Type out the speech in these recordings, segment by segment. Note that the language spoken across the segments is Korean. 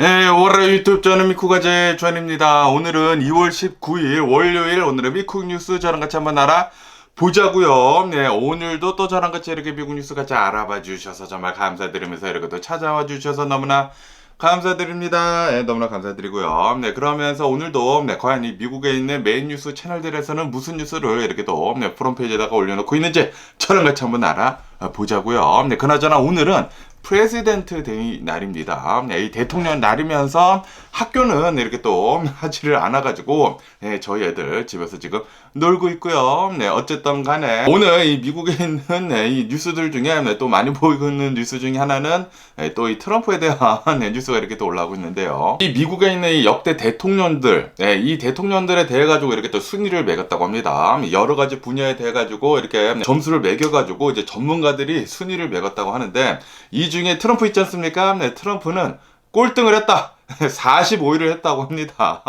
네, 월요일 유튜브 저는 미쿠가제 주한입니다. 오늘은 2월 19일 월요일 오늘의 미쿡 뉴스 저랑 같이 한번 알아보자고요. 네, 오늘도 또 저랑 같이 이렇게 미국 뉴스 같이 알아봐 주셔서 정말 감사드리면서 이렇게 또 찾아와 주셔서 너무나 감사드립니다. 네, 너무나 감사드리고요. 네, 그러면서 오늘도 과연 이 미국에 있는 메인 뉴스 채널들에서는 무슨 뉴스를 이렇게 또 프론페이지에다가 올려놓고 있는지 저랑 같이 한번 알아보자고요. 네, 그나저나 오늘은 프레지던트 데이 날입니다. 네, 이 대통령 날이면서 학교는 이렇게 또 하지를 않아가지고 저희 애들 집에서 지금 놀고 있고요. 네, 어쨌든 간에 오늘 이 미국에 있는 이 뉴스들 중에 또 많이 보이고 있는 뉴스 중에 하나는 또 이 트럼프에 대한 뉴스가 이렇게 또 올라오고 있는데요. 이 미국에 있는 이 역대 대통령들, 이 대통령들에 대해 가지고 이렇게 또 순위를 매겼다고 합니다. 여러 가지 분야에 대해 가지고 이렇게 점수를 매겨가지고 이제 전문가들이 순위를 매겼다고 하는데 이 중에 트럼프 있지 않습니까? 네, 트럼프는 꼴등을 했다. 45위를 했다고 합니다.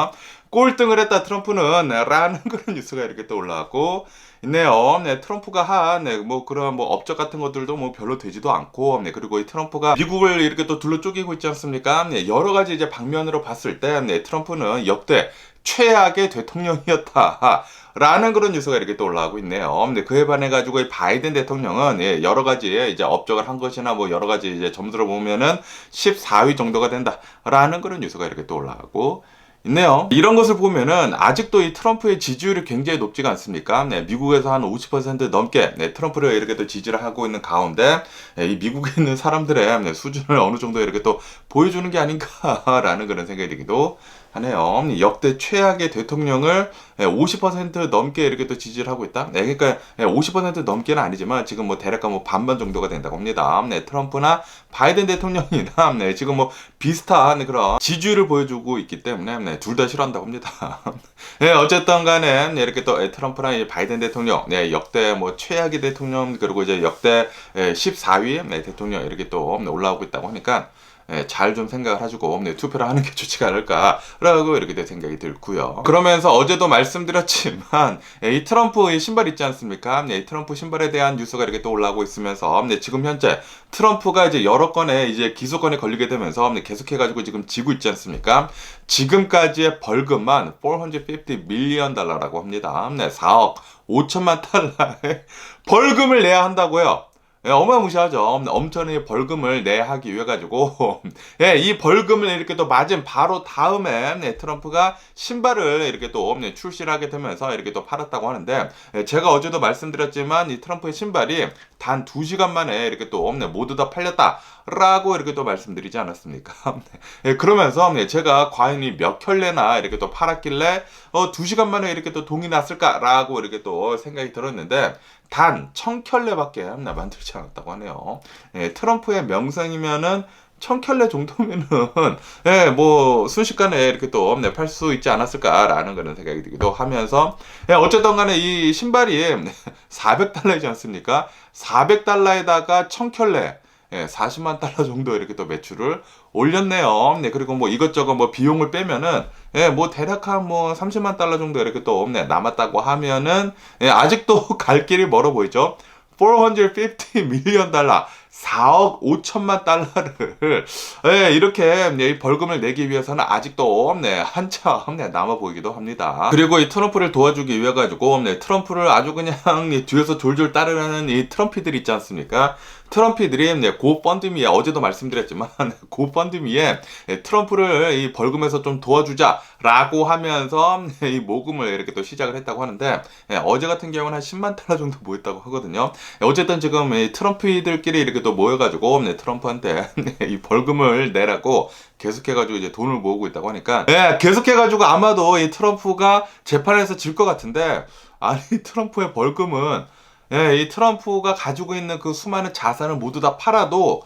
꼴등을 했다 트럼프는 라는 그런 뉴스가 이렇게 또 올라왔고 있네요. 네, 트럼프가 한 그런 업적 같은 것들도 별로 되지도 않고 그리고 이 트럼프가 미국을 이렇게 또 둘러 쪼개고 있지 않습니까? 네, 여러 가지 이제 방면으로 봤을 때 트럼프는 역대 최악의 대통령이었다. 라는 그런 뉴스가 이렇게 또 올라오고 있네요. 근데 그에 반해 가지고 바이든 대통령은 여러 가지 이제 업적을 한 것이나 여러 가지 이제 점수를 보면은 14위 정도가 된다라는 그런 뉴스가 이렇게 또 올라오고 있네요. 이런 것을 보면은 아직도 이 트럼프의 지지율이 굉장히 높지가 않습니까? 네, 미국에서 한 50% 넘게 트럼프를 이렇게 또 지지를 하고 있는 가운데 이 미국에 있는 사람들의 수준을 어느 정도 이렇게 또 보여주는 게 아닌가라는 그런 생각이 들기도 하네요. 역대 최악의 대통령을 50% 넘게 이렇게 또 지지를 하고 있다. 네, 그러니까 50% 넘게는 아니지만 지금 대략 반반 정도가 된다고 합니다. 네, 트럼프나 바이든 대통령이나 지금 비슷한 그런 지지율을 보여주고 있기 때문에 둘 다 싫어한다고 합니다. 네, 어쨌든 간에 이렇게 또 트럼프나 바이든 대통령, 역대 최악의 대통령 그리고 이제 역대 14위 대통령 이렇게 또 올라오고 있다고 하니까 잘 좀 생각을 해주고 투표를 하는 게 좋지 않을까라고 이렇게 내 생각이 들고요. 그러면서 어제도 말씀드렸지만 이 트럼프 신발 있지 않습니까? 이 트럼프 신발에 대한 뉴스가 이렇게 또 올라오고 있으면서 지금 현재 트럼프가 이제 여러 건의 이제 기소건에 걸리게 되면서 계속해가지고 지금 지고 있지 않습니까? 지금까지의 벌금만 450 밀리언 달러라고 합니다. 4억 5천만 달러의 벌금을 내야 한다고요. 어마무시하죠. 엄청나게 벌금을 내야 하기 위해 가지고 이 벌금을 이렇게 또 맞은 바로 다음에 트럼프가 신발을 이렇게 또 출시를 하게 되면서 이렇게 또 팔았다고 하는데 제가 어제도 말씀드렸지만 이 트럼프의 신발이 단 2시간 만에 이렇게 또 모두 다 팔렸다라고 이렇게 또 말씀드리지 않았습니까? 그러면서 제가 과연 몇 켤레나 이렇게 또 팔았길래 2시간 만에 이렇게 또 동이 났을까라고 이렇게 또 생각이 들었는데 단 1000켤레밖에 만들지 않았다고 하네요. 트럼프의 명성이면은 1000켤레 정도면은 순식간에 이렇게 또 팔 수 있지 않았을까라는 그런 생각이 들기도 하면서 어쨌든 간에 이 신발이 400달러이지 않습니까? 400달러에다가 1000켤레 40만 달러 정도 이렇게 또 매출을 올렸네요. 그리고 이것저것 비용을 빼면은 대략 한 30만 달러 정도 이렇게 또 남았다고 하면은 아직도 갈 길이 멀어 보이죠. 450 밀리언 달러 4억 5천만 달러를 이렇게 벌금을 내기 위해서는 아직도 한참 남아 보이기도 합니다. 그리고 이 트럼프를 도와주기 위해 가지고 트럼프를 아주 그냥 뒤에서 졸졸 따르는 이 트럼피들 있지 않습니까? 트럼피들이 고펀드미에 어제도 말씀드렸지만 고펀드미에 트럼프를 이 벌금에서 좀 도와주자라고 하면서 이 모금을 이렇게 또 시작을 했다고 하는데 어제 같은 경우는 한 10만 달러 정도 모였다고 하거든요. 어쨌든 지금 이 트럼피들끼리 이렇게 또 모여가지고 트럼프한테 이 벌금을 내라고 계속해가지고 이제 돈을 모으고 있다고 하니까 계속해가지고 아마도 이 트럼프가 재판에서 질 것 같은데 아니 트럼프의 벌금은 이 트럼프가 가지고 있는 그 수많은 자산을 모두 다 팔아도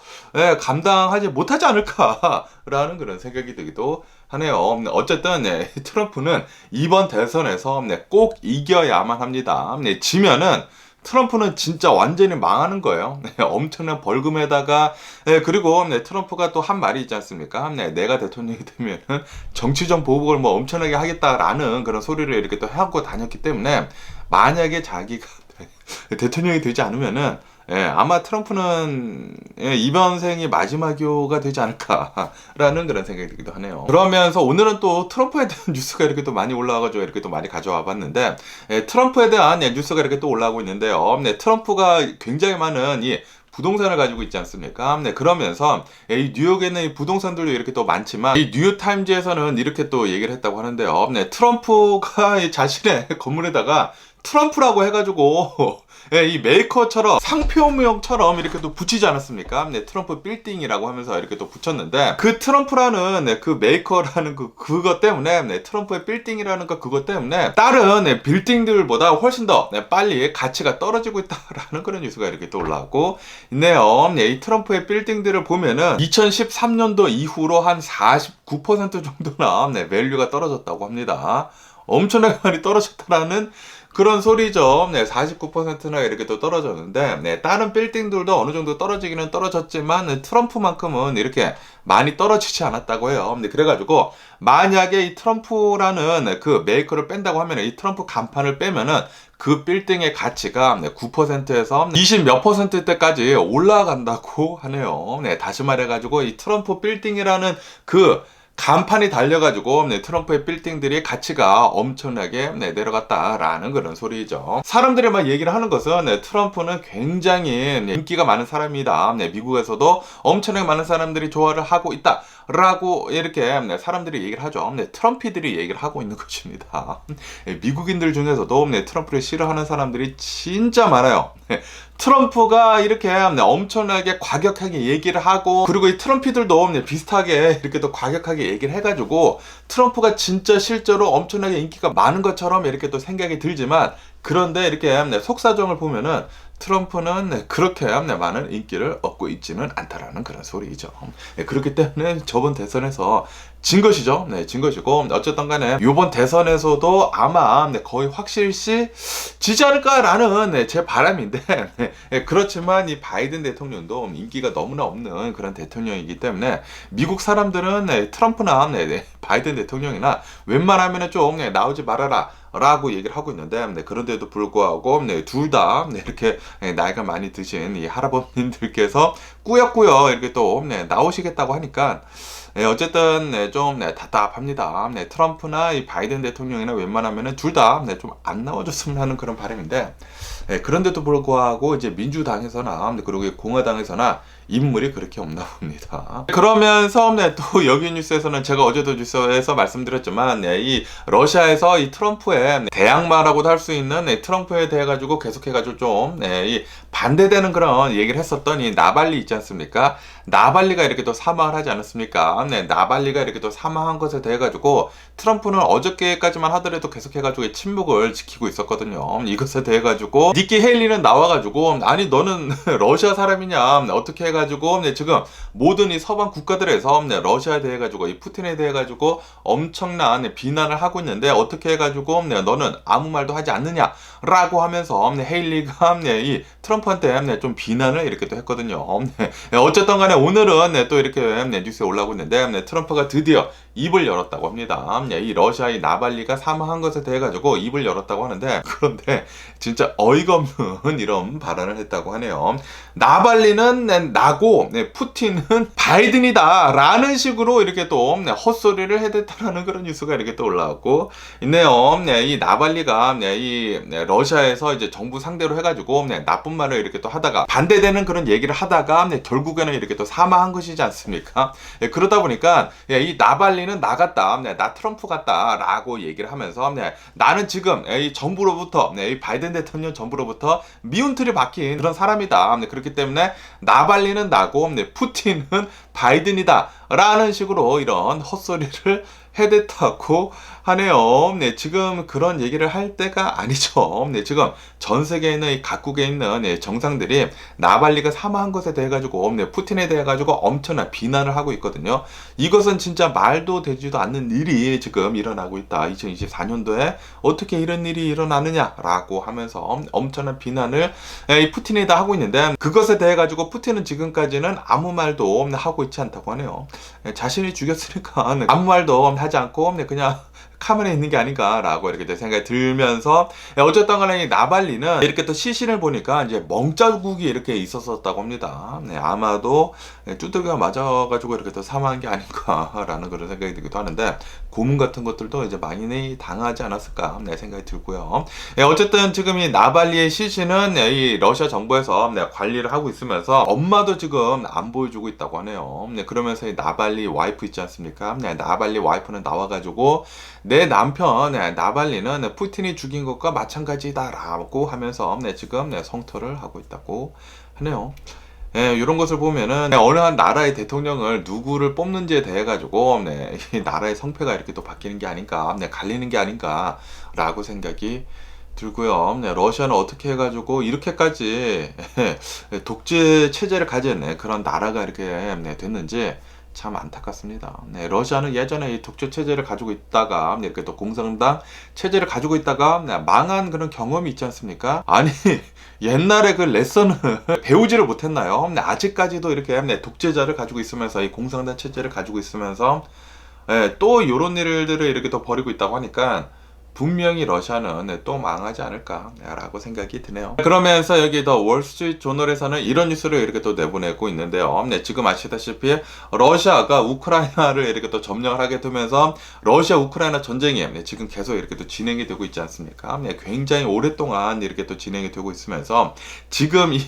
감당하지 못하지 않을까라는 그런 생각이 들기도 하네요. 어쨌든 트럼프는 이번 대선에서 꼭 이겨야만 합니다. 지면은 트럼프는 진짜 완전히 망하는 거예요. 엄청난 벌금에다가 그리고 트럼프가 또 한 말이 있지 않습니까? 내가 대통령이 되면은 정치적 보복을 엄청나게 하겠다라는 그런 소리를 이렇게 또 하고 다녔기 때문에 만약에 자기가 대통령이 되지 않으면은 아마 트럼프는 이번 생이 마지막이가 되지 않을까라는 그런 생각이 들기도 하네요. 그러면서 오늘은 또 트럼프에 대한 뉴스가 이렇게 또 많이 올라와가지고 이렇게 또 많이 가져와 봤는데, 트럼프에 대한 뉴스가 이렇게 또 올라오고 있는데요. 트럼프가 굉장히 많은 이 부동산을 가지고 있지 않습니까? 그러면서 이 뉴욕에는 이 부동산들도 이렇게 또 많지만 이 뉴욕타임즈에서는 이렇게 또 얘기를 했다고 하는데요. 트럼프가 이 자신의 건물에다가 트럼프라고 해가지고 이 메이커처럼 상표명처럼 이렇게 또 붙이지 않았습니까? 트럼프 빌딩이라고 하면서 이렇게 또 붙였는데, 그 트럼프라는 그 메이커라는 그것 때문에 트럼프의 빌딩이라는 그것 때문에 다른 빌딩들보다 훨씬 더 빨리 가치가 떨어지고 있다라는 그런 뉴스가 이렇게 또 올라오고 있네요. 이 트럼프의 빌딩들을 보면은 2013년도 이후로 한 49% 정도나 밸류가 떨어졌다고 합니다. 엄청나게 많이 떨어졌다라는 그런 소리죠. 49%나 이렇게 또 떨어졌는데, 다른 빌딩들도 어느 정도 떨어지기는 떨어졌지만 트럼프만큼은 이렇게 많이 떨어지지 않았다고 해요. 그래가지고 만약에 이 트럼프라는 그 메이커를 뺀다고 하면, 이 트럼프 간판을 빼면은 그 빌딩의 가치가 9%에서 20 몇 %대까지 올라간다고 하네요. 다시 말해가지고 이 트럼프 빌딩이라는 그 간판이 달려가지고 트럼프의 빌딩들이 가치가 엄청나게 내려갔다라는 그런 소리죠. 사람들이 막 얘기를 하는 것은 트럼프는 굉장히 인기가 많은 사람이다. 미국에서도 엄청나게 많은 사람들이 좋아를 하고 있다. 라고 이렇게 사람들이 얘기를 하죠. 트럼피들이 얘기를 하고 있는 것입니다. 미국인들 중에서도 트럼프를 싫어하는 사람들이 진짜 많아요. 트럼프가 이렇게 엄청나게 과격하게 얘기를 하고, 그리고 이 트럼피들도 비슷하게 이렇게 또 과격하게 얘기를 해가지고 트럼프가 진짜 실제로 엄청나게 인기가 많은 것처럼 이렇게 또 생각이 들지만, 그런데 이렇게 속사정을 보면은 트럼프는 그렇게 많은 인기를 얻고 있지는 않다라는 그런 소리이죠. 그렇기 때문에 저번 대선에서 진 것이죠. 진 것이고, 어쨌든 간에 이번 대선에서도 아마 거의 확실시 지지 않을까라는 제 바람인데, 그렇지만 이 바이든 대통령도 인기가 너무나 없는 그런 대통령이기 때문에 미국 사람들은 트럼프나 바이든 대통령이나 웬만하면 좀 나오지 말아라 라고 얘기를 하고 있는데, 그런데도 불구하고 둘 다 이렇게 나이가 많이 드신 이 할아버님들께서 꾸역꾸역 이렇게 또 나오시겠다고 하니까 어쨌든 좀 답답합니다. 트럼프나 이 바이든 대통령이나 웬만하면 둘 다 좀 안 나와줬으면 하는 그런 바람인데, 그런데도 불구하고 이제 민주당에서나 그리고 공화당에서나 인물이 그렇게 없나 봅니다. 그러면서 또 여기 뉴스에서는 제가 어제도 뉴스에서 말씀드렸지만, 이 러시아에서 이 트럼프의 대항마라고도 할 수 있는 트럼프에 대해 가지고 계속해가지고 좀 이 반대되는 그런 얘기를 했었던 이 나발리 있지 않습니까? 나발리가 이렇게 또 사망을 하지 않았습니까? 나발리가 이렇게 또 사망한 것에 대해 가지고 트럼프는 어저께까지만 하더라도 계속해가지고 침묵을 지키고 있었거든요. 이것에 대해 가지고 니키 헤일리는 나와가지고, 아니 너는 러시아 사람이냐, 어떻게 해가지고 지금 모든 이 서방 국가들에서 러시아에 대해 가지고 이 푸틴에 대해 가지고 엄청난 비난을 하고 있는데 어떻게 해가지고 너는 아무 말도 하지 않느냐라고 하면서 헤일리가 이 트럼프한테 좀 비난을 이렇게 또 했거든요. 어쨌든 간에 오늘은 또 이렇게 뉴스에 올라오고 있는데, 트럼프가 드디어 입을 열었다고 합니다. 이 러시아의 나발리가 사망한 것에 대해 가지고 입을 열었다고 하는데, 그런데 진짜 어이가 없는 이런 발언을 했다고 하네요. 나발리는 나고 푸틴은 바이든이다 라는 식으로 이렇게 또 헛소리를 해댔다라는 그런 뉴스가 이렇게 또 올라왔고 있네요. 이 나발리가 이 러시아에서 이제 정부 상대로 해가지고 나쁜 말을 이렇게 또 하다가 반대되는 그런 얘기를 하다가 결국에는 이렇게 또 사망한 것이지 않습니까? 그러다 보니까 이 나발리는 나 같다, 나 트럼프 같다 라고 얘기를 하면서 나는 지금 이 정부로부터, 이 바이든 대통령 정부로부터 미운틀이 박힌 그런 사람이다. 그렇기 때문에 나발리는 나고 푸틴은 바이든이다 라는 식으로 이런 헛소리를 해댔다고 하네요. 지금 그런 얘기를 할 때가 아니죠. 지금 전 세계에 있는 각국에 있는 정상들이 나발리가 사망한 것에 대해 가지고 푸틴에 대해 가지고 엄청난 비난을 하고 있거든요. 이것은 진짜 말도 되지도 않는 일이 지금 일어나고 있다. 2024년도에 어떻게 이런 일이 일어나느냐라고 하면서 엄청난 비난을 이 푸틴에다 하고 있는데, 그것에 대해 가지고 푸틴은 지금까지는 아무 말도 하고 있지 않다고 하네요. 자신이 죽였으니까 아무 말도 하지 않고 그냥 카면에 있는 게 아닌가라고 이렇게 또 생각이 들면서 어쨌든 간에 이 나발리는 이렇게 또 시신을 보니까 이제 멍자국이 이렇게 있었었다고 합니다. 네, 아마도 두들겨 맞아가지고 이렇게 또 사망한 게 아닌가라는 그런 생각이 들기도 하는데 고문 같은 것들도 이제 많이 당하지 않았을까 생각이 들고요. 어쨌든 지금 이 나발리의 시신은 이 러시아 정부에서 관리를 하고 있으면서 엄마도 지금 안 보여주고 있다고 하네요. 그러면서 이 나발리 와이프 있지 않습니까? 나발리 와이프는 나와가지고 내 남편 나발리는 푸틴이 죽인 것과 마찬가지다라고 하면서 지금 성토를 하고 있다고 하네요. 이런 것을 보면은 어느 한 나라의 대통령을 누구를 뽑는지에 대해 가지고 이 나라의 성패가 이렇게 또 바뀌는 게 아닌가, 갈리는 게 아닌가라고 생각이 들고요. 러시아는 어떻게 해가지고 이렇게까지 독재 체제를 가진 그런 나라가 이렇게 됐는지 참 안타깝습니다. 러시아는 예전에 이 독재 체제를 가지고 있다가 이렇게 또 공산당 체제를 가지고 있다가 망한 그런 경험이 있지 않습니까? 아니 옛날에 그 레슨을 배우지를 못했나요? 아직까지도 이렇게 독재자를 가지고 있으면서 이 공산당 체제를 가지고 있으면서 또 이런 일들을 이렇게 또 벌이고 있다고 하니까 분명히 러시아는 또 망하지 않을까라고 생각이 드네요. 그러면서 여기 더 월스트리트 조널에서는 이런 뉴스를 이렇게 또 내보내고 있는데요. 지금 아시다시피 러시아가 우크라이나를 이렇게 또 점령을 하게 되면서 러시아 우크라이나 전쟁이 지금 계속 이렇게 또 진행이 되고 있지 않습니까? 굉장히 오랫동안 이렇게 또 진행이 되고 있으면서 지금 이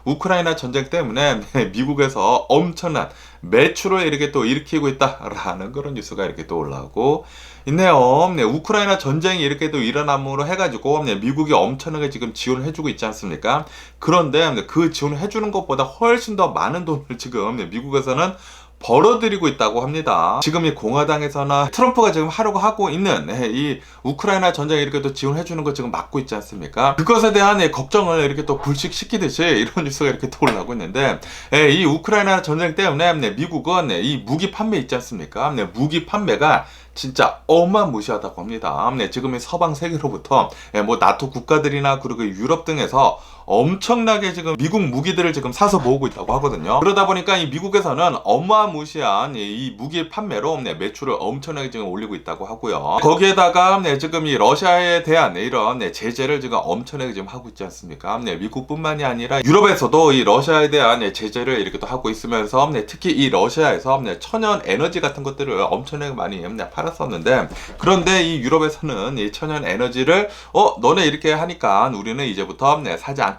우크라이나 전쟁 때문에 미국에서 엄청난 매출을 이렇게 또 일으키고 있다라는 그런 뉴스가 이렇게 또 올라오고 있네요. 우크라이나 전쟁이 이렇게 또 일어남으로 해가지고 미국이 엄청나게 지금 지원을 해주고 있지 않습니까? 그런데 그 지원을 해주는 것보다 훨씬 더 많은 돈을 지금 미국에서는 벌어들이고 있다고 합니다. 지금 이 공화당에서나 트럼프가 지금 하려고 하고 있는 이 우크라이나 전쟁에 이렇게 또 지원해주는 거 지금 막고 있지 않습니까? 그것에 대한 걱정을 이렇게 또 불식시키듯이 이런 뉴스가 이렇게 또 올라오고 있는데 이 우크라이나 전쟁 때문에 미국은 이 무기 판매 있지 않습니까? 무기 판매가 진짜 어마무시하다고 합니다. 지금 이 서방 세계로부터 뭐 나토 국가들이나 그리고 유럽 등에서 엄청나게 지금 미국 무기들을 지금 사서 모으고 있다고 하거든요. 그러다 보니까 이 미국에서는 어마무시한 이 무기 판매로 매출을 엄청나게 지금 올리고 있다고 하고요. 거기에다가 지금 이 러시아에 대한 이런 제재를 지금 엄청나게 지금 하고 있지 않습니까? 미국뿐만이 아니라 유럽에서도 이 러시아에 대한 제재를 이렇게 또 하고 있으면서 특히 이 러시아에서 천연 에너지 같은 것들을 엄청나게 많이 팔았었는데 그런데 이 유럽에서는 이 천연 에너지를 너네 이렇게 하니까 우리는 이제부터 사지 않겠다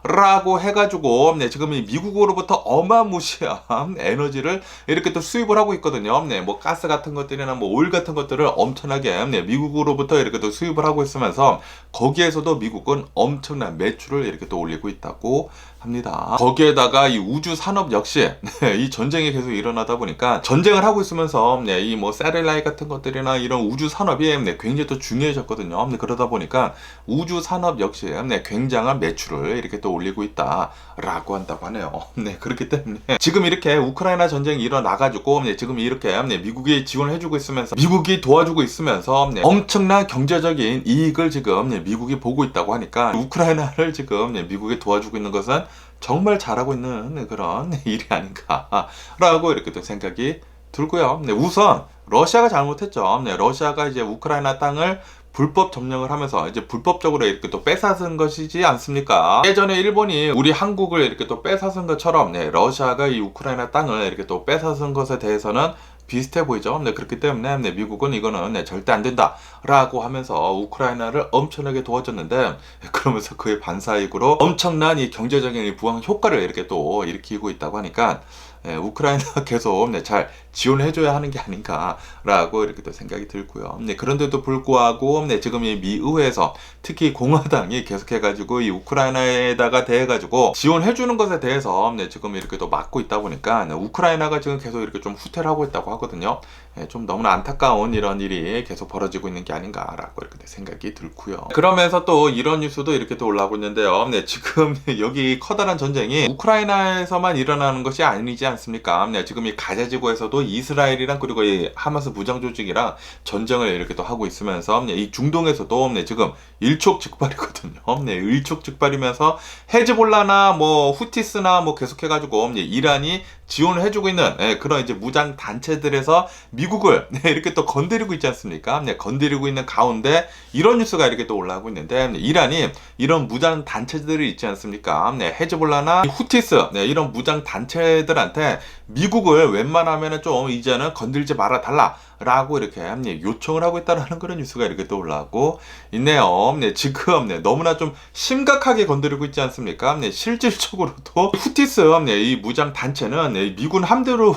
라고 해가지고 지금 이 미국으로부터 어마무시한 에너지를 이렇게 또 수입을 하고 있거든요. 뭐 가스 같은 것들이나 뭐 오일 같은 것들을 엄청나게 미국으로부터 이렇게 또 수입을 하고 있으면서 거기에서도 미국은 엄청난 매출을 이렇게 또 올리고 있다고 합니다. 거기에다가 이 우주 산업 역시 이 전쟁이 계속 일어나다 보니까 전쟁을 하고 있으면서 이 뭐 세렐라이 같은 것들이나 이런 우주 산업이 굉장히 또 중요해졌거든요. 그러다 보니까 우주 산업 역시 굉장한 매출을 이렇게 또 올리고 있다라고 한다고 하네요. 그렇기 때문에 지금 이렇게 우크라이나 전쟁이 일어나가지고 지금 이렇게 미국이 지원을 해주고 있으면서 미국이 도와주고 있으면서 엄청난 경제적인 이익을 지금 미국이 보고 있다고 하니까 우크라이나를 지금 미국이 도와주고 있는 것은 정말 잘하고 있는 그런 일이 아닌가라고 이렇게 또 생각이 들고요. 우선 러시아가 잘못했죠. 러시아가 이제 우크라이나 땅을 불법 점령을 하면서 이제 불법적으로 이렇게 또 뺏어쓴 것이지 않습니까? 예전에 일본이 우리 한국을 이렇게 또 뺏어쓴 것처럼 러시아가 이 우크라이나 땅을 이렇게 또 뺏어쓴 것에 대해서는 비슷해 보이죠. 그렇기 때문에 미국은 이거는 절대 안 된다 라고 하면서 우크라이나를 엄청나게 도와줬는데 그러면서 그의 반사이익으로 엄청난 이 경제적인 부흥 효과를 이렇게 또 일으키고 있다고 하니까 우크라이나가 계속 잘 지원해줘야 하는 게 아닌가라고 이렇게 또 생각이 들고요. 그런데도 불구하고 지금 이 미의회에서 특히 공화당이 계속해가지고 이 우크라이나에다가 대해가지고 지원해주는 것에 대해서 지금 이렇게 또 막고 있다 보니까 우크라이나가 지금 계속 이렇게 좀 후퇴를 하고 있다고 하거든요. 좀 너무나 안타까운 이런 일이 계속 벌어지고 있는 게 아닌가라고 이렇게 생각이 들고요. 그러면서 또 이런 뉴스도 이렇게 또 올라오고 있는데요. 지금 여기 커다란 전쟁이 우크라이나에서만 일어나는 것이 아니지 않습니까? 지금 이 가자지구에서도 이스라엘이랑 그리고 이 하마스 무장 조직이랑 전쟁을 이렇게 또 하고 있으면서 이 중동에서도 지금 일촉즉발이거든요. 일촉즉발이면서 헤즈볼라나 뭐 후티스나 뭐 계속해가지고 이란이 지원을 해주고 있는 그런 이제 무장 단체들 단체들에서 미국을 이렇게 또 건드리고 있지 않습니까? 건드리고 있는 가운데 이런 뉴스가 이렇게 또 올라오고 있는데, 이란이 이런 무장 단체들이 있지 않습니까? 헤즈볼라나 후티스 이런 무장 단체들한테 미국을 웬만하면 좀 이제는 건들지 말아 달라 라고 이렇게 요청을 하고 있다라는 그런 뉴스가 이렇게 또 올라오고 있네요. 지금 너무나 좀 심각하게 건드리고 있지 않습니까? 실질적으로도 후티스 이 무장 단체는 미군 함대로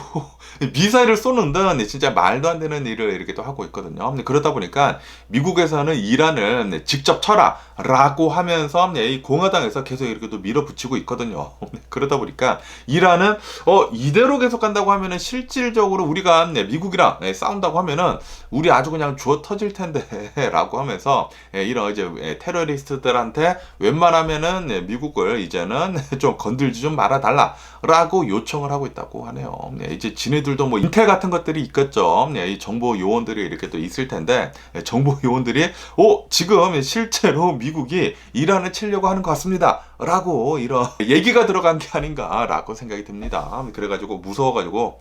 미사일을 쏘는데 진짜 말도 안 되는 일을 이렇게 또 하고 있거든요. 그러다 보니까 미국에서는 이란을 직접 쳐라 라고 하면서 이 공화당에서 계속 이렇게 또 밀어붙이고 있거든요. 그러다 보니까 이란은 이대로 계속 간다고 하면은 실질적으로 우리가 미국이랑 싸운다고 하면은 우리 아주 그냥 주워 터질 텐데 라고 하면서 이런 이제 테러리스트들한테 웬만하면은 미국을 이제는 좀 건들지 좀 말아 달라 라고 요청을 하고 있다고 하네요. 이제 지네들도 뭐 인텔 같은 것들이 있겠죠. 이 정보 요원들이 이렇게 또 있을 텐데 정보 요원들이 지금 실제로 미국이 이란을 치려고 하는 것 같습니다 라고 이런 얘기가 들어간 게 아닌가 라고 생각이 듭니다. 그래가지고 무서워가지고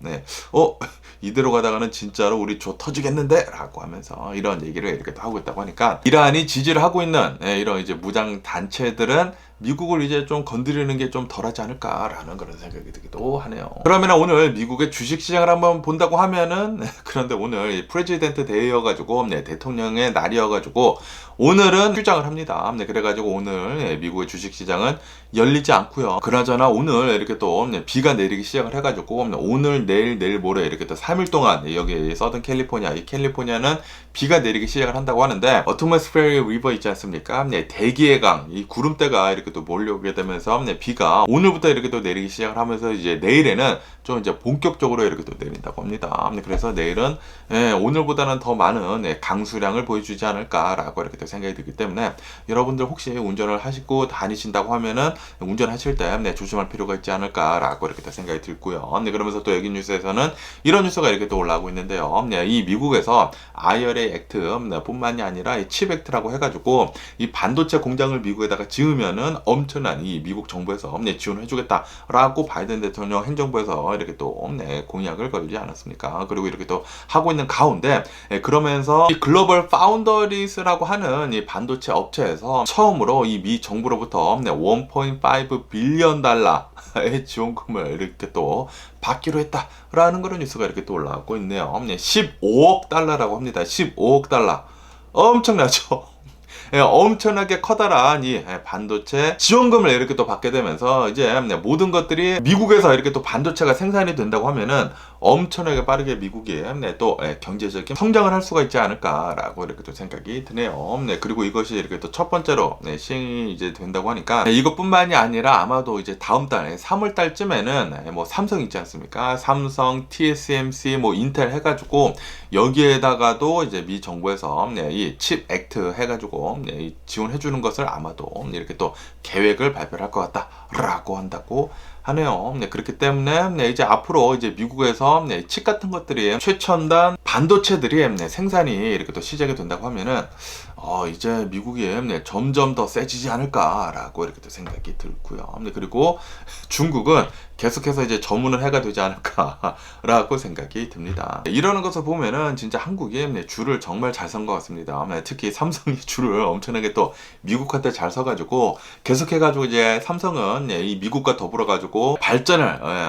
이대로 가다가는 진짜로 우리 조 터지겠는데 라고 하면서 이런 얘기를 이렇게 또 하고 있다고 하니까 이란이 지지를 하고 있는 이런 이제 무장 단체들은 미국을 이제 좀 건드리는 게 좀 덜하지 않을까라는 그런 생각이 들기도 하네요. 그러면 오늘 미국의 주식시장을 한번 본다고 하면은 그런데 오늘 프레지던트 데이여가지고 대통령의 날이어가지고 오늘은 휴장을 합니다. 그래가지고 오늘 미국의 주식시장은 열리지 않고요. 그나저나 오늘 이렇게 또 비가 내리기 시작을 해가지고 오늘 내일 모레 이렇게 또 3일 동안 여기 서든 캘리포니아 이 캘리포니아는 비가 내리기 시작을 한다고 하는데 어트모스피어 리버 있지 않습니까? 대기의 강 이 구름대가 이렇게 또 몰려오게 되면서 비가 오늘부터 이렇게 또 내리기 시작을 하면서 이제 내일에는 좀 이제 본격적으로 이렇게 또 내린다고 합니다. 그래서 내일은 오늘보다는 더 많은 강수량을 보여주지 않을까라고 이렇게 또 생각이 들기 때문에 여러분들 혹시 운전을 하시고 다니신다고 하면은 운전하실 때 조심할 필요가 있지 않을까라고 이렇게 또 생각이 들고요. 그러면서 또 여기 뉴스에서는 이런 뉴스가 이렇게 또 올라오고 있는데요. 이 미국에서 IRA 액트 뿐만이 아니라 이 칩 액트라고 해가지고 이 반도체 공장을 미국에다가 지으면은 엄청난 이 미국 정부에서 지원해주겠다라고 바이든 대통령 행정부에서 이렇게 또 공약을 걸지 않았습니까? 그리고 이렇게 또 하고 있는 가운데 그러면서 이 글로벌 파운더리스라고 하는 이 반도체 업체에서 처음으로 이 미 정부로부터 1.5 빌리언 달러의 지원금을 이렇게 또 받기로 했다라는 그런 뉴스가 이렇게 또 올라오고 있네요. 15억 달러라고 합니다. 15억 달러. 엄청나죠? 엄청나게 커다란 이 반도체 지원금을 이렇게 또 받게 되면서 이제 모든 것들이 미국에서 이렇게 또 반도체가 생산이 된다고 하면은 엄청나게 빠르게 미국이 또 경제적인 성장을 할 수가 있지 않을까라고 이렇게 또 생각이 드네요. 그리고 이것이 이렇게 또 첫 번째로 시행이 이제 된다고 하니까 이것뿐만이 아니라 아마도 이제 다음 달 3월 달쯤에는 뭐 삼성 있지 않습니까? 삼성, TSMC, 뭐 인텔 해가지고 여기에다가도 이제 미 정부에서 이 칩 액트 해가지고 지원해주는 것을 아마도 이렇게 또 계획을 발표를 할 것 같다라고 한다고 하네요. 그렇기 때문에 이제 앞으로 이제 미국에서 칩 같은 것들이 최첨단 반도체들이 생산이 이렇게 또 시작이 된다고 하면은 이제 미국이 점점 더 세지지 않을까라고 이렇게 또 생각이 들고요. 그리고 중국은 계속해서 이제 저문을 해가 되지 않을까라고 생각이 듭니다. 이러는 것을 보면은 진짜 한국이 줄을 정말 잘 선 것 같습니다. 특히 삼성이 줄을 엄청나게 또 미국한테 잘 서가지고 계속해가지고 이제 삼성은 이 미국과 더불어가지고 발전을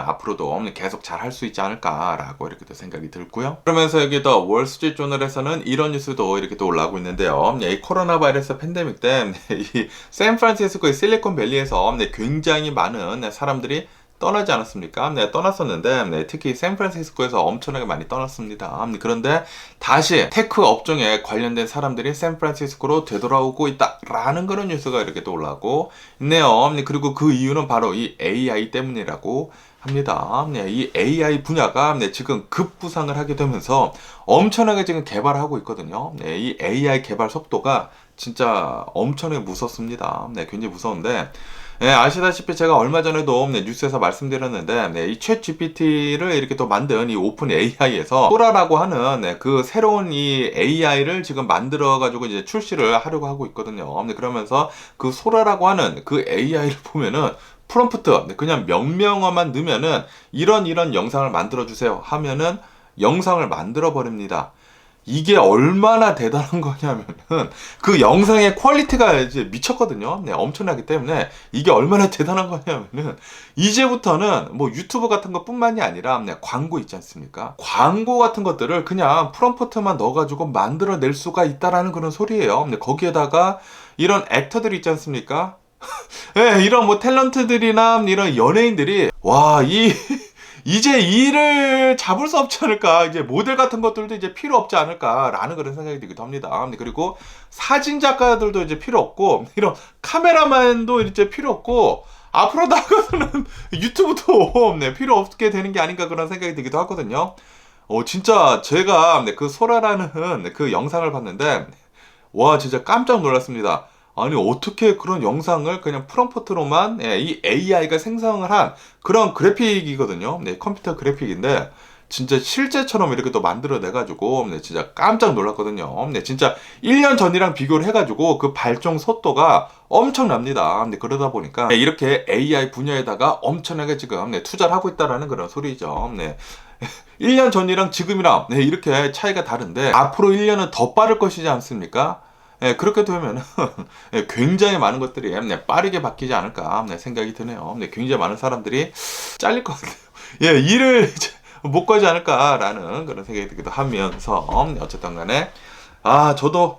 앞으로도 계속 잘 할 수 있지 않을까라고 이렇게 또 생각이 들고요. 그러면서 여기 더 월스트리트저널에서는 이런 뉴스도 이렇게 또 올라오고 있는데요. 이 코로나 바이러스 팬데믹 때 이 샌프란시스코의 실리콘밸리에서 굉장히 많은 사람들이 떠나지 않았습니까? 떠났었는데 특히 샌프란시스코에서 엄청나게 많이 떠났습니다. 그런데 다시 테크 업종에 관련된 사람들이 샌프란시스코로 되돌아오고 있다라는 그런 뉴스가 이렇게 또 올라오고 있네요. 그리고 그 이유는 바로 이 AI 때문이라고 합니다. 이 AI 분야가 지금 급부상을 하게 되면서 엄청나게 지금 개발하고 있거든요. 이 AI 개발 속도가 진짜 엄청나게 무섭습니다. 굉장히 무서운데 아시다시피 제가 얼마 전에도 뉴스에서 말씀드렸는데 이 챗 GPT를 이렇게 또 만든 이 오픈 AI에서 소라라고 하는 그 새로운 이 AI를 지금 만들어 가지고 이제 출시를 하려고 하고 있거든요. 그러면서 그 소라라고 하는 그 AI를 보면은 프롬프트 그냥 명령어만 넣으면은 이런 영상을 만들어 주세요 하면은 영상을 만들어 버립니다. 이게 얼마나 대단한 거냐면은 그 영상의 퀄리티가 이제 미쳤거든요. 네, 엄청나기 때문에 이게 얼마나 대단한 거냐면은 이제부터는 뭐 유튜브 같은 것뿐만이 아니라 네, 광고 있지 않습니까? 광고 같은 것들을 그냥 프롬프트만 넣어가지고 만들어낼 수가 있다라는 그런 소리예요. 근데 거기에다가 이런 액터들이 있지 않습니까? 예, 이런 뭐 탤런트들이나 이런 연예인들이 이제 일을 잡을 수 없지 않을까. 이제 모델 같은 것들도 이제 필요 없지 않을까라는 그런 생각이 들기도 합니다. 그리고 사진 작가들도 이제 필요 없고, 이런 카메라맨도 이제 필요 없고, 앞으로 나가서는 유튜브도 네, 필요 없게 되는 게 아닌가 그런 생각이 들기도 하거든요. 진짜 제가 그 소라라는 그 영상을 봤는데, 와, 진짜 깜짝 놀랐습니다. 아니, 어떻게 그런 영상을 그냥 프롬프트로만 이 AI가 생성을 한 그런 그래픽이거든요. 네, 컴퓨터 그래픽인데, 진짜 실제처럼 이렇게 또 만들어내가지고, 네, 진짜 깜짝 놀랐거든요. 네, 진짜 1년 전이랑 비교를 해가지고 그 발전 속도가 엄청납니다. 네, 그러다 보니까 네, 이렇게 AI 분야에다가 엄청나게 지금 네, 투자를 하고 있다라는 그런 소리죠. 네. 1년 전이랑 지금이랑 네, 이렇게 차이가 다른데, 앞으로 1년은 더 빠를 것이지 않습니까? 예, 그렇게 되면 예, 굉장히 많은 것들이 네, 빠르게 바뀌지 않을까 네, 생각이 드네요. 네, 굉장히 많은 사람들이 잘릴 것 같아요. 예, 일을 이제 못 구하지 않을까라는 그런 생각이 들기도 하면서 네, 어쨌든 간에 저도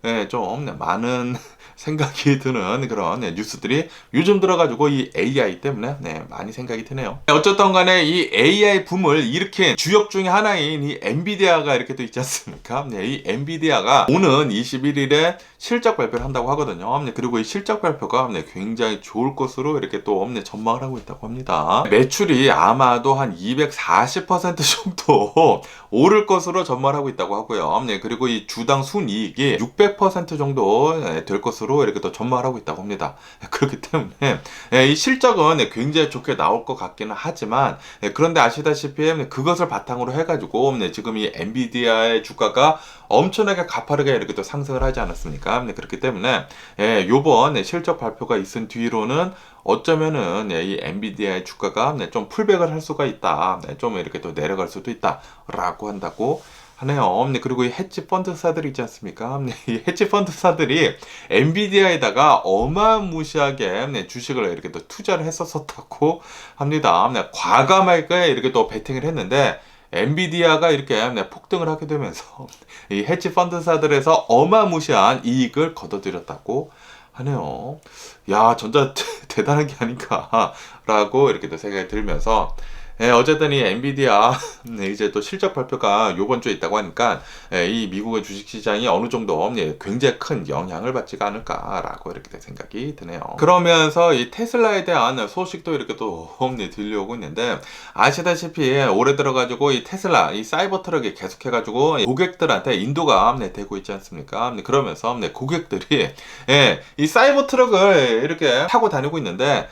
네, 좀 네, 많은 생각이 드는 그런 네, 뉴스들이 요즘 들어가지고 이 AI 때문에 네, 많이 생각이 드네요. 어쨌든 간에 이 AI 붐을 일으킨 주역 중에 하나인 이 엔비디아가 이렇게 또 있지 않습니까? 네, 이 엔비디아가 오는 21일에 실적 발표를 한다고 하거든요. 네, 그리고 이 실적 발표가 네, 굉장히 좋을 것으로 이렇게 또 네, 전망을 하고 있다고 합니다. 매출이 아마도 한 240% 정도 오를 것으로 전망을 하고 있다고 하고요. 네, 그리고 이 주당 순이익이 600% 정도 될 것으로 이렇게 또 전망을 하고 있다고 합니다. 그렇기 때문에 이 실적은 굉장히 좋게 나올 것 같기는 하지만, 그런데 아시다시피 그것을 바탕으로 해가지고 지금 이 엔비디아의 주가가 엄청나게 가파르게 이렇게 또 상승을 하지 않았습니까? 그렇기 때문에 요번 실적 발표가 있은 뒤로는 어쩌면은 이 엔비디아의 주가가 좀 풀백을 할 수가 있다. 좀 이렇게 또 내려갈 수도 있다라고 한다고 하네요. 그리고 이 헤지 펀드사들이 있지 않습니까? 이 헤지 펀드사들이 엔비디아에다가 어마무시하게 주식을 이렇게 또 투자를 했었다고 합니다. 과감하게 이렇게 또 베팅을 했는데, 엔비디아가 이렇게 폭등을 하게 되면서 이 헤지 펀드사들에서 어마무시한 이익을 거둬들였다고 하네요. 야, 전자 대단한 게 아닌가라고 이렇게 또 생각이 들면서, 어쨌든 이 엔비디아 이제 또 실적 발표가 요번 주에 있다고 하니까 이 미국의 주식시장이 어느 정도 굉장히 큰 영향을 받지가 않을까라고 이렇게 생각이 드네요. 그러면서 이 테슬라에 대한 소식도 이렇게 또 들려오고 있는데, 아시다시피 올해 들어가지고 이 테슬라 이 사이버 트럭이 계속해가지고 고객들한테 인도가 되고 있지 않습니까? 그러면서 고객들이 이 사이버 트럭을 이렇게 타고 다니고 있는데,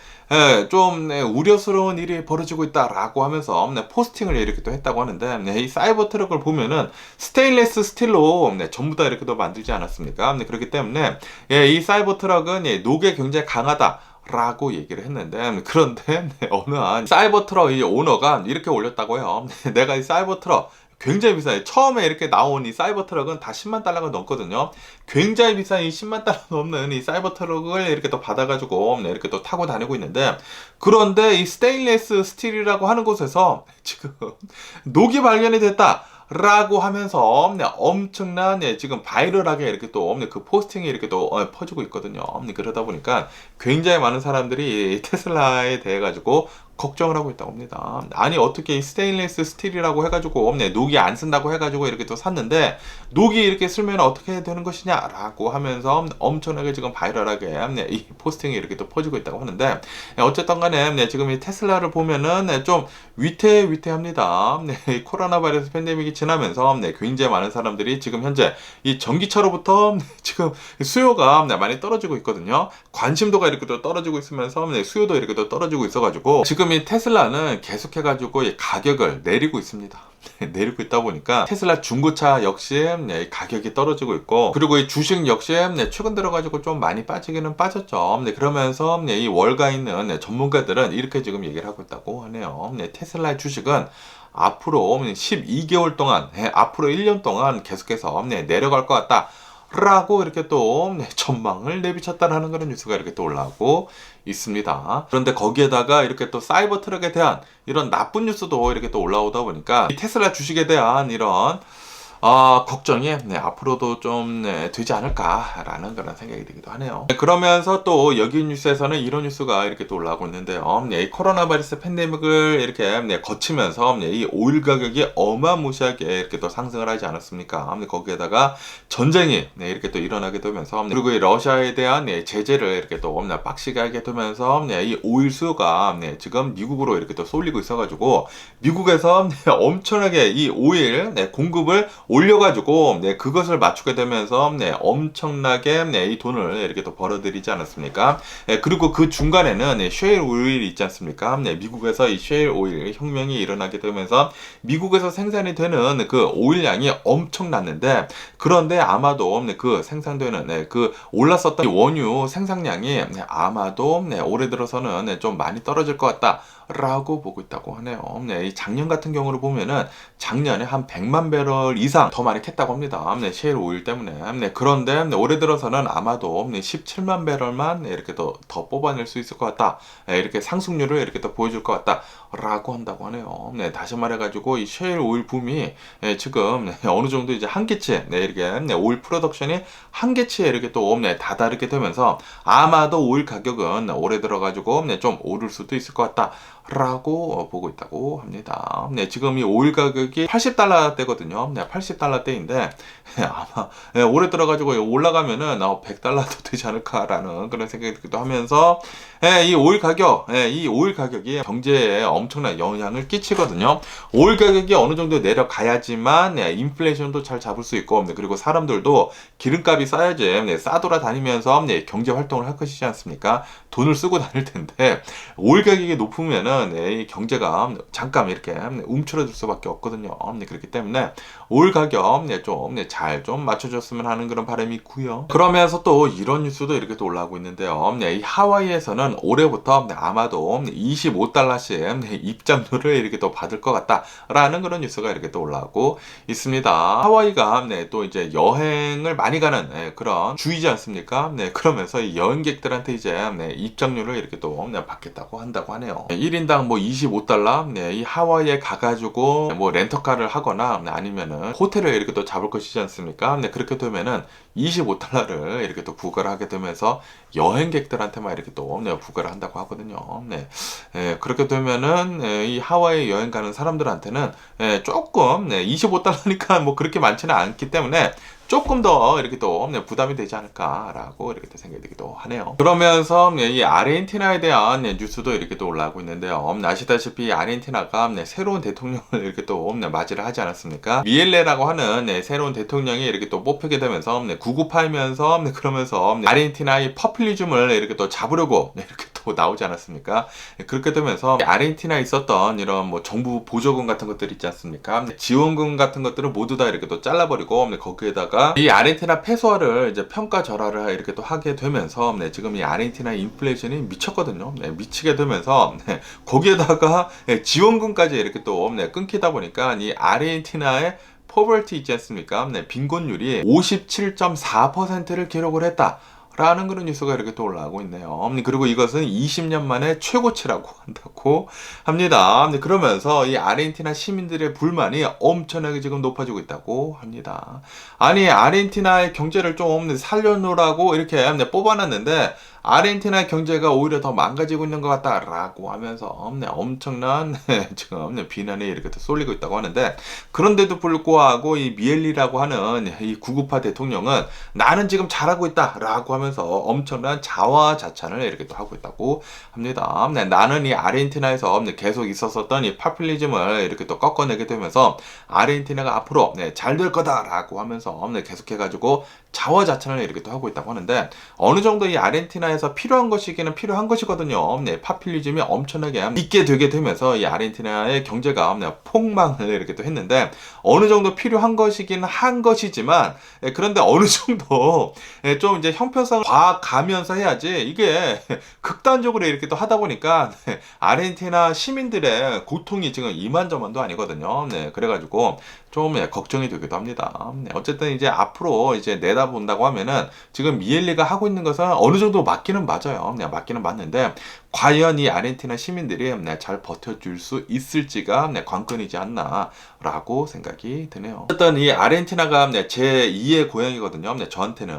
좀 우려스러운 일이 벌어지고 있다라고 하면서 포스팅을 이렇게 또 했다고 하는데, 이 사이버 트럭을 보면은 스테인리스 스틸로 전부 다 이렇게 또 만들지 않았습니까? 그렇기 때문에 이 사이버 트럭은 녹에 굉장히 강하다 라고 얘기를 했는데, 그런데 어느 한 사이버 트럭 이 오너가 이렇게 올렸다고 해요. 내가 이 사이버 트럭 굉장히 비싸요. 처음에 이렇게 나온 이 사이버 트럭은 다 10만 달러가 넘거든요. 굉장히 비싼 이 10만 달러 넘는 이 사이버 트럭을 이렇게 또 받아가지고 이렇게 또 타고 다니고 있는데, 그런데 이 스테인리스 스틸이라고 하는 곳에서 지금 녹이 발견이 됐다 라고 하면서 엄청난 지금 바이럴하게 이렇게 또 그 포스팅이 이렇게 또 퍼지고 있거든요. 그러다 보니까 굉장히 많은 사람들이 테슬라에 대해 가지고 걱정을 하고 있다고 합니다. 아니, 어떻게 이 스테인리스 스틸이라고 해가지고 녹이 안 쓴다고 해가지고 이렇게 또 샀는데, 녹이 이렇게 쓰면 어떻게 되는 것이냐라고 하면서 엄청나게 지금 바이럴하게 이 포스팅이 이렇게 또 퍼지고 있다고 하는데, 어쨌든 간에 지금 이 테슬라를 보면은 좀 위태합니다. 이 코로나 바이러스 팬데믹이 지나면서 굉장히 많은 사람들이 지금 현재 이 전기차로부터 지금 수요가 많이 떨어지고 있거든요. 관심도가 이렇게 또 떨어지고 있으면서 수요도 이렇게 또 떨어지고 있어가지고 지금 이 테슬라는 계속해가지고 이 가격을 내리고 있습니다. 내리고 있다 보니까 테슬라 중고차 역시 가격이 떨어지고 있고, 그리고 이 주식 역시 최근 들어가지고 좀 많이 빠지기는 빠졌죠. 그러면서 이 월가 있는 전문가들은 이렇게 지금 얘기를 하고 있다고 하네요. 테슬라의 주식은 앞으로 12개월 동안, 앞으로 1년 동안 계속해서 내려갈 것 같다 라고 이렇게 또 전망을 내비쳤다라는 그런 뉴스가 이렇게 또 올라오고 있습니다. 그런데 거기에다가 이렇게 또 사이버 트럭에 대한 이런 나쁜 뉴스도 이렇게 또 올라오다 보니까 이 테슬라 주식에 대한 이런 걱정이 앞으로도 좀 되지 않을까라는 그런 생각이 들기도 하네요. 그러면서 또 여기 뉴스에서는 이런 뉴스가 이렇게 또 올라오고 있는데요. 이 코로나 바이러스 팬데믹을 이렇게 거치면서 이 오일 가격이 어마무시하게 이렇게 또 상승을 하지 않았습니까? 거기에다가 전쟁이 이렇게 또 일어나게 되면서, 그리고 이 러시아에 대한 제재를 이렇게 또 빡시게 하게 되면서 이 오일 수요가 지금 미국으로 이렇게 또 쏠리고 있어가지고 미국에서 엄청나게 이 오일 공급을 올려가지고 그것을 맞추게 되면서 엄청나게 이 돈을 이렇게 또 벌어들이지 않았습니까? 그리고 그 중간에는 셰일 오일이 있지 않습니까? 미국에서 이 셰일 오일 혁명이 일어나게 되면서 미국에서 생산이 되는 그 오일량이 엄청났는데, 그런데 아마도 그 생산되는 그 올랐었던 원유 생산량이 아마도 올해 들어서는 좀 많이 떨어질 것 같다 라고 보고 있다고 하네요. 이 작년 같은 경우를 보면은 작년에 한 100만 배럴 이상 더 많이 캤다고 합니다. 셰일 오일 때문에. 그런데 올해 들어서는 아마도 17만 배럴만 이렇게 더 뽑아낼 수 있을 것 같다. 이렇게 상승률을 이렇게 또 보여줄 것 같다 라고 한다고 하네요. 다시 말해가지고 이 셰일 오일 붐이 지금 어느 정도 이제 한계치, 이렇게 오일 프로덕션이 한계치에 이렇게 또 다다르게 되면서 아마도 오일 가격은 올해 들어가지고 좀 오를 수도 있을 것 같다 라고 보고 있다고 합니다. 지금 이 오일 가격이 80달러대거든요. 80달러대인데 아마 올해 들어가지고 올라가면은 100달러도 되지 않을까라는 그런 생각이 들기도 하면서, 이 오일 가격이 경제에 엄청난 영향을 끼치거든요. 오일 가격이 어느 정도 내려가야지만 인플레이션도 잘 잡을 수 있고, 그리고 사람들도 기름값이 싸야지 싸돌아 다니면서 경제 활동을 할 것이지 않습니까? 돈을 쓰고 다닐 텐데 오일 가격이 높으면은 이 경제가 잠깐 이렇게 움츠러들 수밖에 없거든요. 그렇기 때문에 오일 가격 좀 맞춰줬으면 하는 그런 바람이 있고요. 그러면서 또 이런 뉴스도 이렇게 또 올라오고 있는데요. 이 하와이에서는 올해부터 아마도 25달러씩 입장료를 이렇게 또 받을 것 같다라는 그런 뉴스가 이렇게 또 올라오고 있습니다. 하와이가 또 이제 여행을 많이 가는 그런 주이지 않습니까? 그러면서 이 여행객들한테 이제 입장료를 이렇게 또 받겠다고 한다고 하네요. 1인당 뭐 25달러, 이 하와이에 가가지고 뭐 렌터카를 하거나 아니면은 호텔을 이렇게 또 잡을 것이지 않습니까? 그렇게 되면은 25달러를 이렇게 또 부과를 하게 되면서 여행객들한테만 이렇게 또 부과를 한다고 하거든요. 그렇게 되면은 이 하와이 여행 가는 사람들한테는 조금 25달러니까 뭐 그렇게 많지는 않기 때문에 조금 더 이렇게 또 부담이 되지 않을까라고 이렇게 또 생각이 들기도 하네요. 그러면서 이 아르헨티나에 대한 뉴스도 이렇게 또 올라오고 있는데요. 아시다시피 아르헨티나가 새로운 대통령을 이렇게 또 맞이를 하지 않았습니까? 미엘레라고 하는 새로운 대통령이 이렇게 또 뽑히게 되면서 구구파이면서 그러면서 아르헨티나의 퍼퓰리즘을 이렇게 또 잡으려고 이렇게 또 나오지 않았습니까? 그렇게 되면서 아르헨티나에 있었던 이런 뭐 정부 보조금 같은 것들 있지 않습니까? 지원금 같은 것들을 모두 다 이렇게 또 잘라버리고 거기에다가 이 아르헨티나 페소화를 이제 평가절하를 이렇게 또 하게 되면서 지금 이 아르헨티나 인플레이션이 미쳤거든요. 미치게 되면서 거기에다가 지원금까지 이렇게 또 끊기다 보니까 이 아르헨티나의 포버티 있지 않습니까? 빈곤율이 57.4%를 기록을 했다 라는 그런 뉴스가 이렇게 또 올라오고 있네요. 그리고 이것은 20년 만에 최고치라고 한다고 합니다. 그러면서 이 아르헨티나 시민들의 불만이 엄청나게 지금 높아지고 있다고 합니다. 아니 아르헨티나의 경제를 좀 살려놓으라고 이렇게 뽑아놨는데 아르헨티나 경제가 오히려 더 망가지고 있는 것 같다라고 하면서 엄청난 지금 비난이 이렇게 또 쏠리고 있다고 하는데, 그런데도 불구하고 이 미엘리라고 하는 이 구구파 대통령은 나는 지금 잘하고 있다라고 하면서 엄청난 자화자찬을 이렇게 또 하고 있다고 합니다. 나는 이 아르헨티나에서 계속 있었었던 이 파퓰리즘을 이렇게 또 꺾어내게 되면서 아르헨티나가 앞으로 잘 될 거다라고 하면서 계속해가지고 자화자찬을 이렇게 또 하고 있다고 하는데 어느 정도 이 아르헨티나에서 필요한 것이기는 필요한 것이거든요. 네, 파퓰리즘이 엄청나게 있게 되게 되면서 이 아르헨티나의 경제가 폭망을 이렇게 또 했는데 어느 정도 필요한 것이기는 한 것이지만 그런데 어느 정도 좀 이제 형평성을 봐가면서 해야지 이게 극단적으로 이렇게 또 하다 보니까 아르헨티나 시민들의 고통이 지금 이만저만도 아니거든요. 네, 그래가지고 좀 걱정이 되기도 합니다. 네, 어쨌든 이제 앞으로 이제 내다본다고 하면은 지금 미엘리가 하고 있는 것은 어느 정도 맞기는 맞아요. 네, 맞기는 맞는데 과연 이 아르헨티나 시민들이 잘 버텨줄 수 있을지가 관건이지 않나라고 생각이 드네요. 어쨌든 이 아르헨티나가 제2의 고향이거든요. 저한테는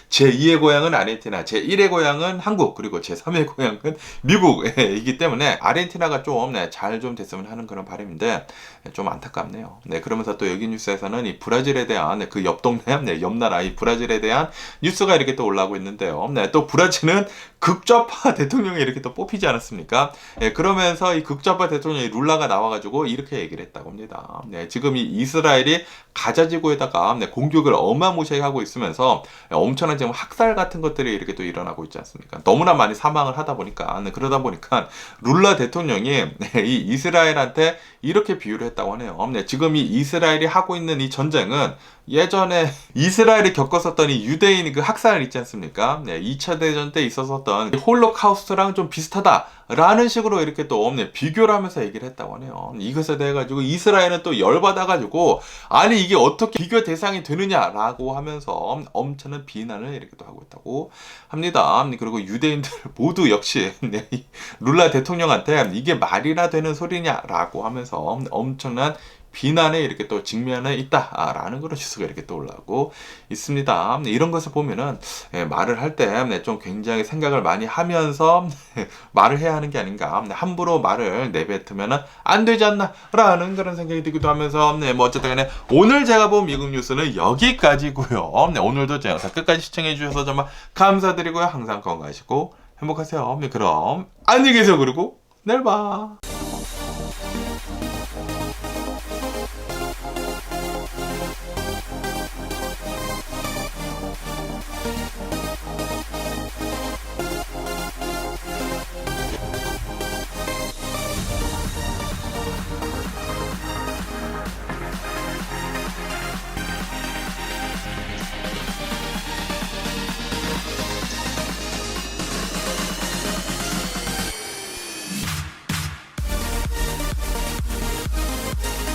제2의 고향은 아르헨티나, 제1의 고향은 한국, 그리고 제3의 고향은 미국이기 때문에 아르헨티나가 좀 잘 좀 됐으면 하는 그런 바람인데 좀 안타깝네요. 그러면서 또 여기 뉴스에서는 이 브라질에 대한 그 옆 동네, 옆 나라 이 브라질에 대한 뉴스가 이렇게 또 올라오고 있는데요. 또 브라질은 극좌파 대통령이 이렇게 또 뽑히지 않았습니까? 그러면서 이 극좌파 대통령이 룰라가 나와가지고 이렇게 얘기를 했다고 합니다. 지금 이 이스라엘이 가자지구에다가 공격을 어마무시하게 하고 있으면서 엄청난 지금 학살 같은 것들이 이렇게 또 일어나고 있지 않습니까? 너무나 많이 사망을 하다 보니까 그러다 보니까 룰라 대통령이 이 이스라엘한테 이렇게 비유를 했다고 하네요. 지금 이 이스라엘이 하고 있는 이 전쟁은 예전에 이스라엘이 겪었었던 이 유대인 그 학살 있지 않습니까? 2차 대전 때 있었던 홀로카우스트랑 좀 비슷하다라는 식으로 이렇게 또 비교를 하면서 얘기를 했다고 하네요. 이것에 대해 가지고 이스라엘은 또 열받아가지고 아니 이게 어떻게 비교 대상이 되느냐라고 하면서 엄청난 비난을 이렇게 또 하고 있다고 합니다. 그리고 유대인들 모두 역시 룰라 대통령한테 이게 말이나 되는 소리냐라고 하면서 엄청난 비난에 이렇게 또 직면해 있다라는 그런 뉴스가 이렇게 또 올라오고 있습니다. 이런 것을 보면은 말을 할 때 좀 굉장히 생각을 많이 하면서 말을 해야 하는 게 아닌가. 함부로 말을 내뱉으면은 안 되지 않나라는 그런 생각이 들기도 하면서 뭐 어쨌든 간에 오늘 제가 본 미국 뉴스는 여기까지고요. 오늘도 제 영상 끝까지 시청해 주셔서 정말 감사드리고요. 항상 건강하시고 행복하세요. 그럼 안녕히 계세요. 그리고 내일 봐.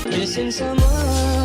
Missing someone